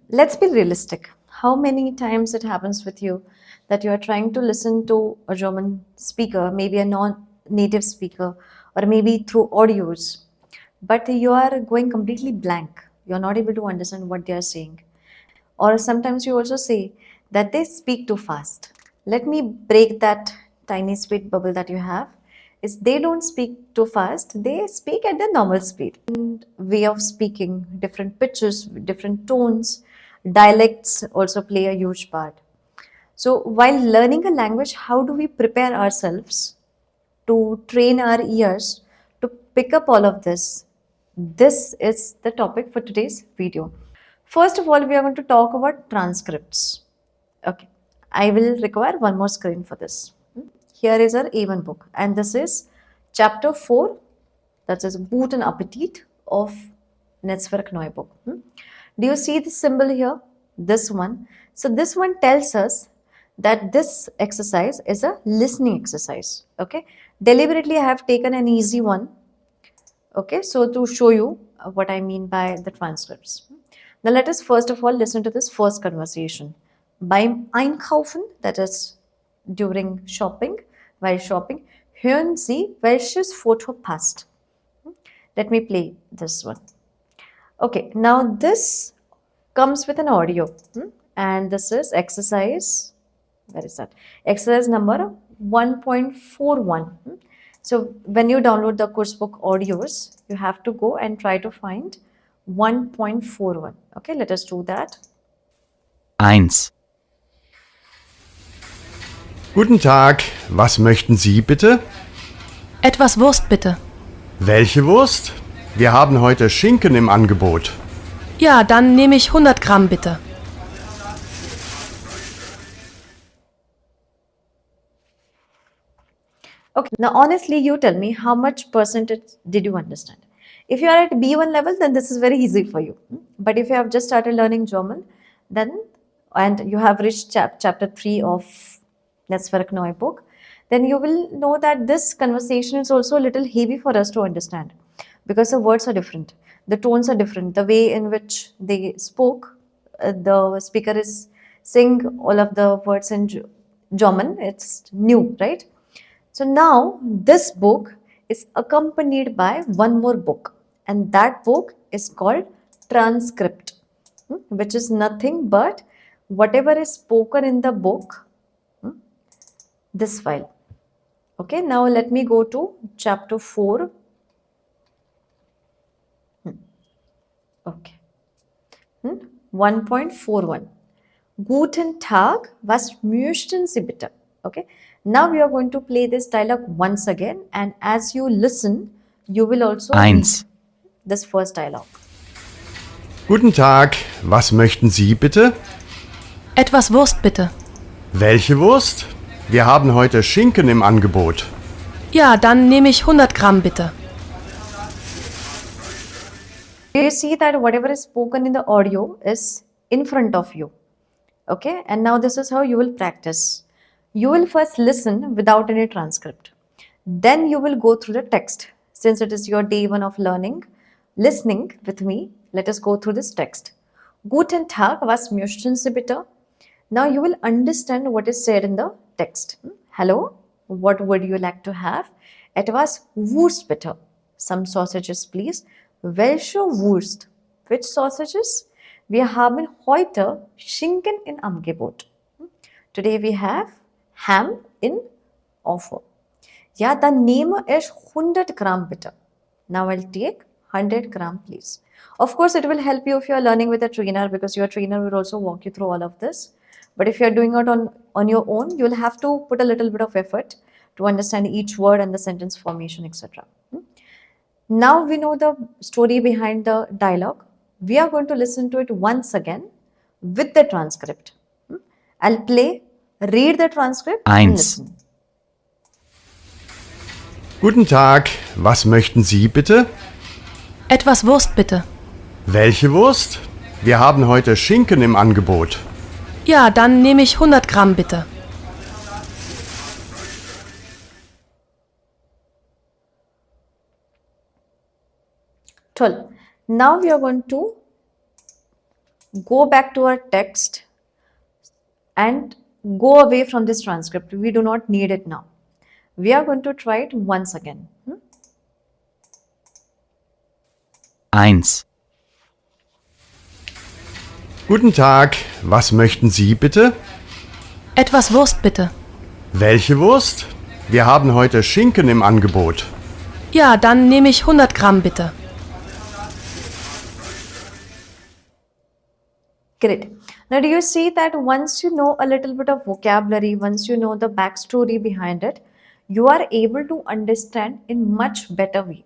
Let's be realistic. How many times it happens with you that you are trying to listen to a German speaker, maybe a non-native speaker, or maybe through audios, but you are going completely blank. You're not able to understand what they are saying. Or sometimes you also say that they speak too fast. Let me break that tiny sweet bubble that you have. Is they don't speak too fast, they speak at the normal speed. Way of speaking, different pitches, different tones, dialects also play a huge part. So while learning a language, how do we prepare ourselves to train our ears to pick up all of this? This is the topic for today's video. First of all, we are going to talk about transcripts. Okay, I will require one more screen for this. Here is our A1 book, and this is chapter 4, that is Guten Appetit of Netzwerk Neuburg. Do you see the symbol here? This one. So, this one tells us that this exercise is a listening exercise. Okay, deliberately I have taken an easy one. Okay, so to show you what I mean by the transcripts. Now let us first of all listen to this first conversation. Beim Einkaufen, that is during shopping, while shopping, hören Sie, welches Foto passt? Let me play this one. Okay, now this comes with an audio, and this is exercise. Where is that? Exercise number 1.41. So when you download the course book audios, you have to go and try to find 1.41. Okay, let us do that. 1. Guten Tag, was möchten Sie bitte? Etwas Wurst bitte. Welche Wurst? Wir haben heute Schinken im Angebot. Ja, dann nehme ich 100 Gramm bitte. Okay, now honestly, you tell me how much percentage did you understand? If you are at B1 level, then this is very easy for you. But if you have just started learning German, then and you have reached chapter 3 of Netzwerk Neuburg, then you will know that this conversation is also a little heavy for us to understand because the words are different, the tones are different, the way in which they spoke, the speaker is saying all of the words in German, it's new, right? So now this book is accompanied by one more book, and that book is called Transcript, which is nothing but whatever is spoken in the book, this file. Okay, now let me go to chapter 4. Okay. 1.41. Guten Tag, was möchten Sie bitte? Okay. Now we are going to play this dialogue once again, and as you listen, you will also 1. read this first dialogue. Guten Tag, was möchten Sie bitte? Etwas Wurst bitte. Welche Wurst? Wir haben heute Schinken im Angebot. Ja, dann nehme ich 100 Gramm bitte. You see that whatever is spoken in the audio is in front of you. Okay, and now this is how you will practice. You will first listen without any transcript. Then you will go through the text. Since it is your day one of learning, listening with me, let us go through this text. Guten Tag, was möchten Sie bitte? Now you will understand what is said in the text. Hello, what would you like to have? Etwas Wurst bitte. Some sausages, please. Welche Wurst? Which sausages? Wir haben heute Schinken in Angebot. Today we have ham in offer. Ja, dann nehme ich 100 Gramm bitte. Now I'll take 100 Gramm, please. Of course, it will help you if you are learning with a trainer because your trainer will also walk you through all of this. But if you are doing it on your own, you will have to put a little bit of effort to understand each word and the sentence formation, etc. Now we know the story behind the dialogue. We are going to listen to it once again with the transcript. I'll play, read the transcript and 1. listen. Guten Tag, was möchten Sie bitte? Etwas Wurst bitte. Welche Wurst? Wir haben heute Schinken im Angebot. Ja, dann nehme ich 100 Gramm bitte. Toll. Now we are going to go back to our text and go away from this transcript. We do not need it now. We are going to try it once again. 1. Guten Tag, was möchten Sie bitte? Etwas Wurst bitte. Welche Wurst? Wir haben heute Schinken im Angebot. Ja, dann nehme ich 100 Gramm bitte. Great. Now, do you see that once you know a little bit of vocabulary, once you know the backstory behind it, you are able to understand in much better way.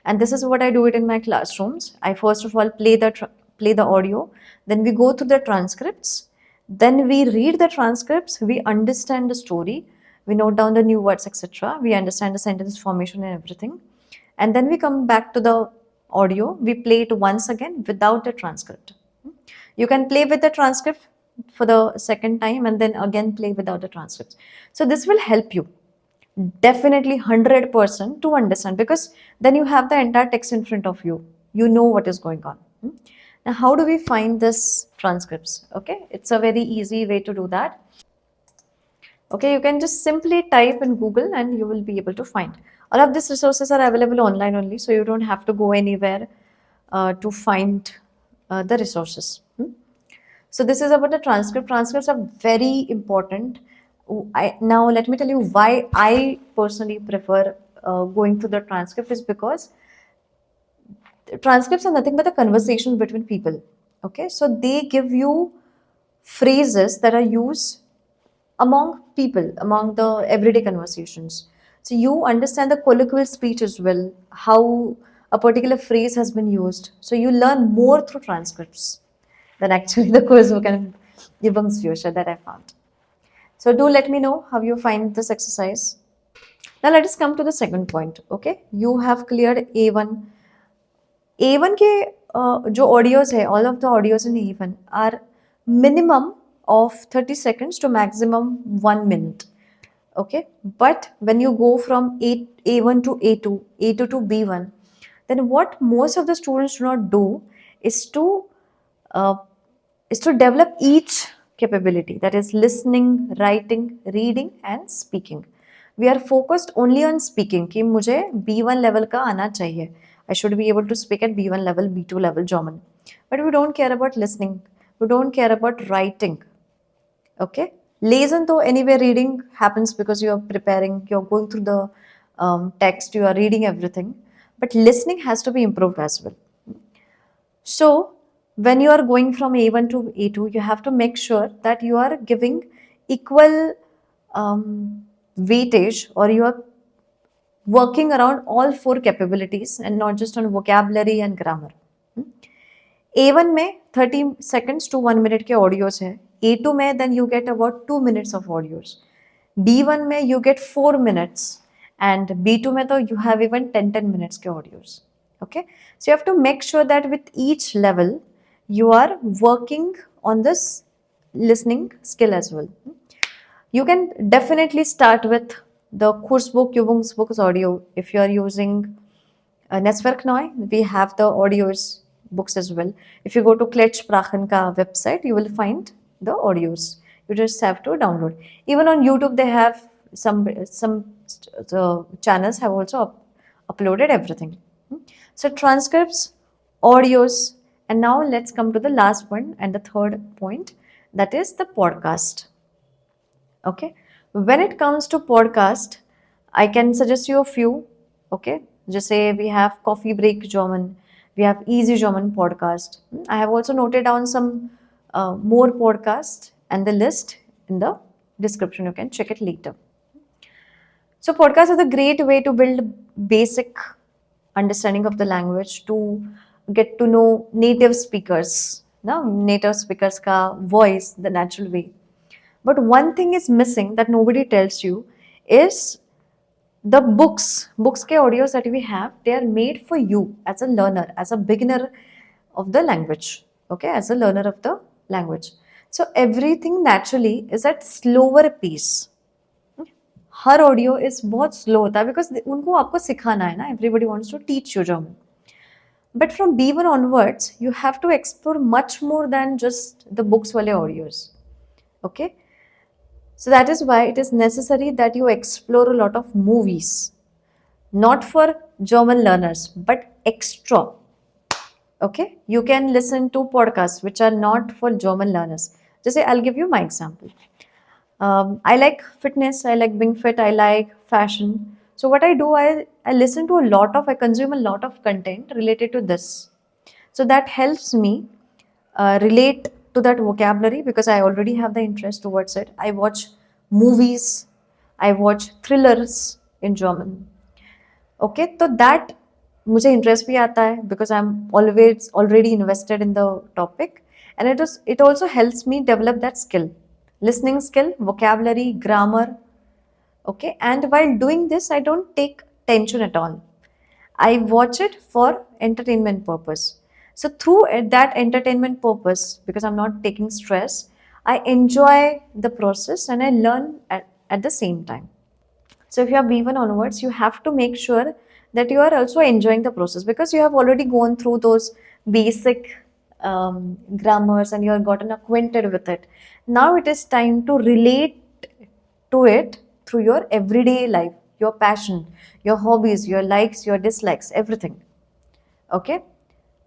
And this is what I do it in my classrooms. I first of all play the audio, then we go through the transcripts, then we read the transcripts, we understand the story, we note down the new words, etc. We understand the sentence formation and everything, and then we come back to the audio. We play it once again without the transcript. You can play with the transcript for the second time and then again play without the transcripts. So this will help you definitely 100% to understand, because then you have the entire text in front of you. You know what is going on. Now, how do we find this transcripts? Okay, it's a very easy way to do that. Okay, you can just simply type in Google and you will be able to find. All of these resources are available online only, so you don't have to go anywhere to find the resources. So this is about the transcript. Transcripts are very important. Now let me tell you why I personally prefer going through the transcript is because transcripts are nothing but the conversations between people. Okay, so they give you phrases that are used among people, among the everyday conversations. So you understand the colloquial speech as well, how a particular phrase has been used. So you learn more through transcripts than actually the coursework and Übungsbücher that I found. So do let me know how you find this exercise. Now let us come to the second point. Okay, you have cleared A1. A1 के जो audios है, all of the audios in A1 are minimum of 30 seconds to maximum 1 minute. Okay, but when you go from A1 to A2, A2 to B1, then what most of the students do not do is to develop each capability, that is listening, writing, reading and speaking. We are focused only on speaking कि मुझे B1 level का आना चाहिए. I should be able to speak at B1 level, B2 level German. But we don't care about listening. We don't care about writing. Okay? Lesen though anyway reading happens because you are preparing, you're going through the text, you are reading everything. But listening has to be improved as well. So when you are going from A1 to A2, you have to make sure that you are giving equal weightage, or you are working around all four capabilities and not just on vocabulary and grammar. A1 में 30 seconds to 1 minute के audios है. A2 में then you get about 2 minutes of audios. B1 में you get 4 minutes and B2 में तो you have even 10 minutes के audios. Okay, so you have to make sure that with each level you are working on this listening skill as well. You can definitely start with the Kursbuch, Übungsbuchs audio. If you are using Netzwerk Neu, we have the audios books as well. If you go to Klettsprachen ka website, you will find the audios. You just have to download. Even on YouTube, they have some channels have also uploaded everything. So transcripts, audios, and now let's come to the last point and the third point, that is the podcast. Okay, when it comes to podcast, I can suggest you a few. Okay, just say we have Coffee Break German, we have Easy German podcast. I have also noted down some more podcasts and the list in the description. You can check it later. So podcasts are a great way to build basic understanding of the language, to get to know native speakers, no? Native speakers ka voice, the natural way. But one thing is missing that nobody tells you is the books ke audios that we have, they are made for you as a learner, as a beginner of the language. Okay, as a learner of the language. So everything naturally is at slower pace. हर audio is बहुत slow होता है because उनको आपको सिखाना है ना. Everybody wants to teach you German. But from B1 onwards, you have to explore much more than just the books wale audios. Okay? So that is why it is necessary that you explore a lot of movies, not for German learners, but extra. Okay? You can listen to podcasts which are not for German learners. Just say, I'll give you my example. I like fitness, I like being fit, I like fashion. So what I do, I listen to a lot of, I consume a lot of content related to this. So that helps me relate to that vocabulary because I already have the interest towards it. I watch movies, I watch thrillers in German. Okay, so that मुझे interest भी आता है because I'm always already invested in the topic, and it also helps me develop that skill, listening skill, vocabulary, grammar. Okay, and while doing this, I don't take tension at all. I watch it for entertainment purpose. So through that entertainment purpose, because I'm not taking stress, I enjoy the process and I learn at the same time. So if you are B1 onwards, you have to make sure that you are also enjoying the process because you have already gone through those basic grammars and you have gotten acquainted with it. Now it is time to relate to it through your everyday life, your passion, your hobbies, your likes, your dislikes, everything. Okay?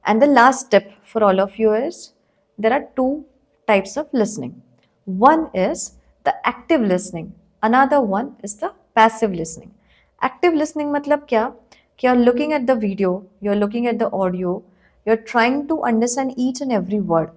And the last tip for all of you is there are two types of listening. One is the active listening, another one is the passive listening. Active listening matlab kya? कि you're looking at the video, you're looking at the audio, you're trying to understand each and every word.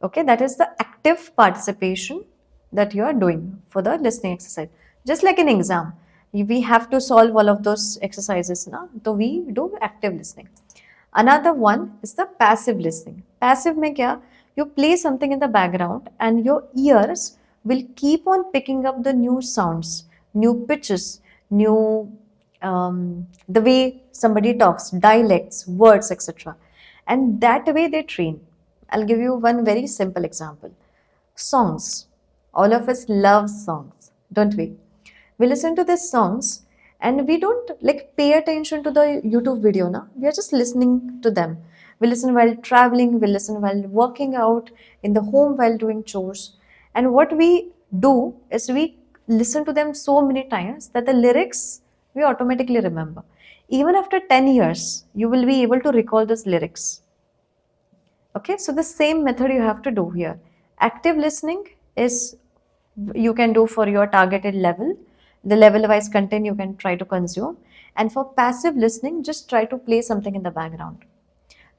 Okay, that is the active participation that you are doing for the listening exercise. Just like an exam, we have to solve all of those exercises now. So we do active listening. Another one is the passive listening. Passive mein kya? You play something in the background and your ears will keep on picking up the new sounds, new pitches, new the way somebody talks, dialects, words, etc. And that way they train. I'll give you one very simple example. Songs. All of us love songs, don't we? We listen to these songs and we don't like pay attention to the YouTube video now. We are just listening to them. We listen while traveling, we listen while working out, in the home while doing chores. And what we do is we listen to them so many times that the lyrics we automatically remember. Even after 10 years, you will be able to recall those lyrics. Okay, so the same method you have to do here. Active listening is you can do for your targeted level, the level wise content you can try to consume. And for passive listening, just try to play something in the background.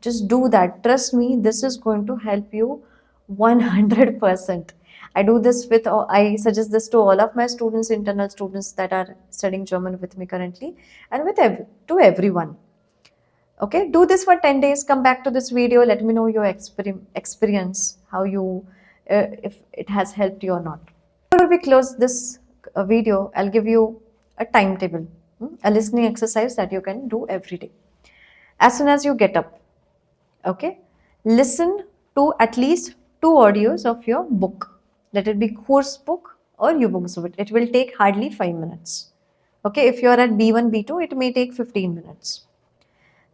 Just do that. Trust me, this is going to help you 100%. I do this with, I suggest this to all of my students, internal students that are studying German with me currently, and with to everyone. Okay, do this for 10 days, come back to this video, let me know your experience, how you, if it has helped you or not. Before we close this video, I'll give you a timetable, a listening exercise that you can do every day. As soon as you get up, okay, listen to at least 2 audios of your book. Let it be course book or U-books of it. It will take hardly 5 minutes. Okay, if you are at B1, B2, it may take 15 minutes.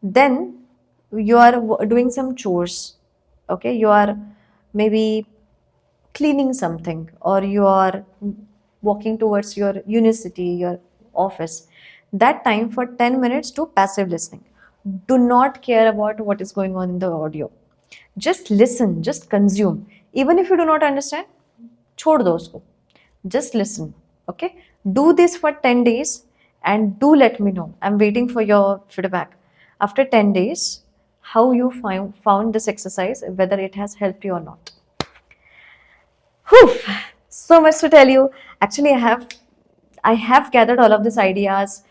Then you are doing some chores. Okay, you are maybe cleaning something or you are walking towards your university, your office. That time for 10 minutes to passive listening. Do not care about what is going on in the audio. Just listen, just consume. Even if you do not understand, chhod do usko. Just listen. Okay. Do this for 10 days and do let me know. I'm waiting for your feedback. After 10 days, how you found this exercise, whether it has helped you or not. Whew, so much to tell you. Actually, I have gathered all of these ideas,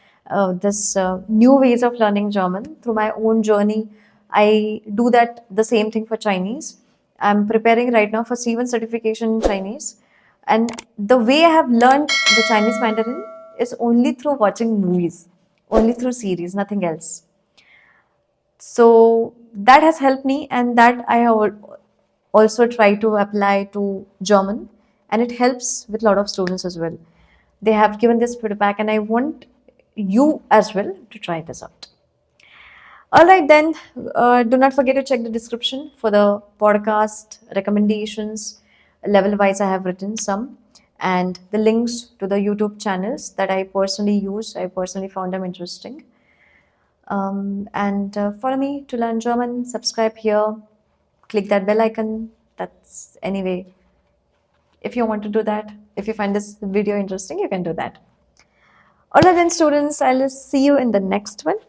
this new ways of learning German through my own journey. I do that the same thing for Chinese. I'm preparing right now for C1 certification in Chinese. And the way I have learned the Chinese Mandarin is only through watching movies, only through series, nothing else. So that has helped me, and that I have also try to apply to German, and it helps with a lot of students as well. They have given this feedback and I want you as well to try this out. All right, then, do not forget to check the description for the podcast recommendations. Level wise, I have written some, and the links to the YouTube channels that I personally use. I personally found them interesting. And follow me to learn German. Subscribe here, click that bell icon. That's anyway, if you want to do that, if you find this video interesting, you can do that. All right, then, students, I'll see you in the next one.